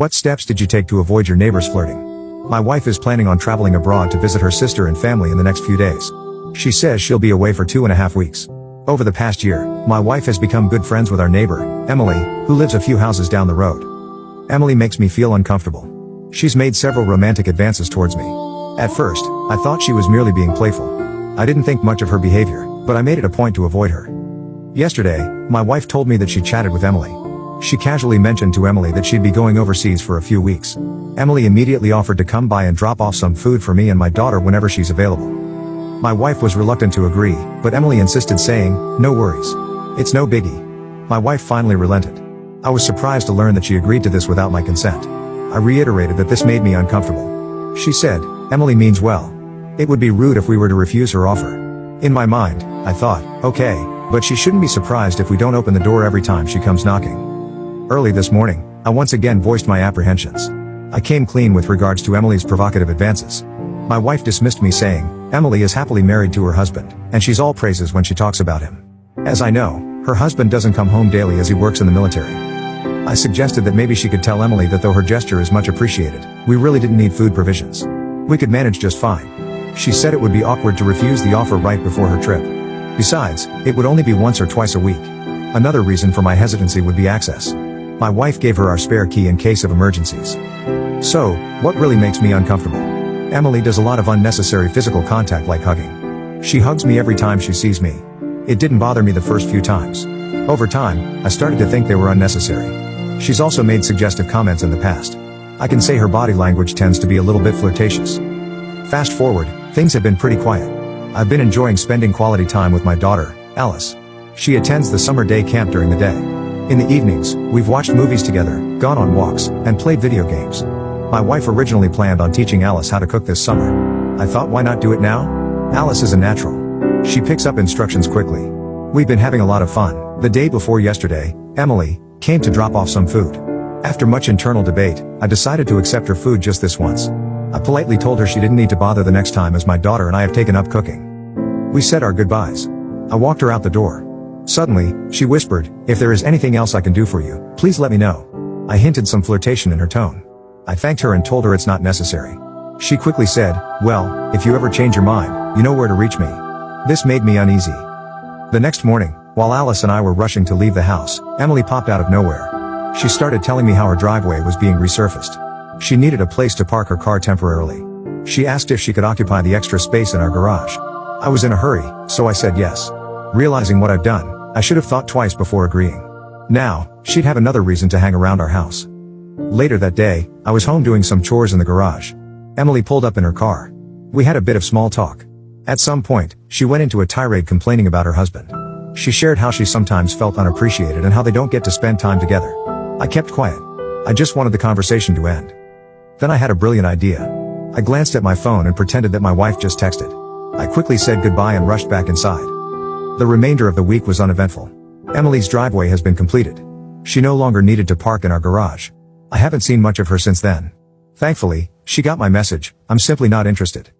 What steps did you take to avoid your neighbors flirting? My wife is planning on traveling abroad to visit her sister and family in the next few days. She says she'll be away for 2.5 weeks. Over the past year, my wife has become good friends with our neighbor, Emily, who lives a few houses down the road. Emily makes me feel uncomfortable. She's made several romantic advances towards me. At first, I thought she was merely being playful. I didn't think much of her behavior, but I made it a point to avoid her. Yesterday, my wife told me that she chatted with Emily. She casually mentioned to Emily that she'd be going overseas for a few weeks. Emily immediately offered to come by and drop off some food for me and my daughter whenever she's available. My wife was reluctant to agree, but Emily insisted, saying, "No worries. It's no biggie." My wife finally relented. I was surprised to learn that she agreed to this without my consent. I reiterated that this made me uncomfortable. She said, "Emily means well. It would be rude if we were to refuse her offer." In my mind, I thought, okay, but she shouldn't be surprised if we don't open the door every time she comes knocking. Early this morning, I once again voiced my apprehensions. I came clean with regards to Emily's provocative advances. My wife dismissed me, saying, "Emily is happily married to her husband, and she's all praises when she talks about him. As I know, her husband doesn't come home daily as he works in the military." I suggested that maybe she could tell Emily that though her gesture is much appreciated, we really didn't need food provisions. We could manage just fine. She said it would be awkward to refuse the offer right before her trip. Besides, it would only be once or twice a week. Another reason for my hesitancy would be access. My wife gave her our spare key in case of emergencies. So, what really makes me uncomfortable? Emily does a lot of unnecessary physical contact, like hugging. She hugs me every time she sees me. It didn't bother me the first few times. Over time, I started to think they were unnecessary. She's also made suggestive comments in the past. I can say her body language tends to be a little bit flirtatious. Fast forward, things have been pretty quiet. I've been enjoying spending quality time with my daughter, Alice. She attends the summer day camp during the day. In the evenings, we've watched movies together, gone on walks, and played video games. My wife originally planned on teaching Alice how to cook this summer. I thought, why not do it now? Alice is a natural. She picks up instructions quickly. We've been having a lot of fun. The day before yesterday, Emily came to drop off some food. After much internal debate, I decided to accept her food just this once. I politely told her she didn't need to bother the next time, as my daughter and I have taken up cooking. We said our goodbyes. I walked her out the door. Suddenly, she whispered, "If there is anything else I can do for you, please let me know." I hinted some flirtation in her tone. I thanked her and told her it's not necessary. She quickly said, "Well, if you ever change your mind, you know where to reach me." This made me uneasy. The next morning, while Alice and I were rushing to leave the house, Emily popped out of nowhere. She started telling me how her driveway was being resurfaced. She needed a place to park her car temporarily. She asked if she could occupy the extra space in our garage. I was in a hurry, so I said yes. Realizing what I've done, I should have thought twice before agreeing. Now, she'd have another reason to hang around our house. Later that day, I was home doing some chores in the garage. Emily pulled up in her car. We had a bit of small talk. At some point, she went into a tirade complaining about her husband. She shared how she sometimes felt unappreciated and how they don't get to spend time together. I kept quiet. I just wanted the conversation to end. Then I had a brilliant idea. I glanced at my phone and pretended that my wife just texted. I quickly said goodbye and rushed back inside. The remainder of the week was uneventful. Emily's driveway has been completed. She no longer needed to park in our garage. I haven't seen much of her since then. Thankfully, she got my message. I'm simply not interested.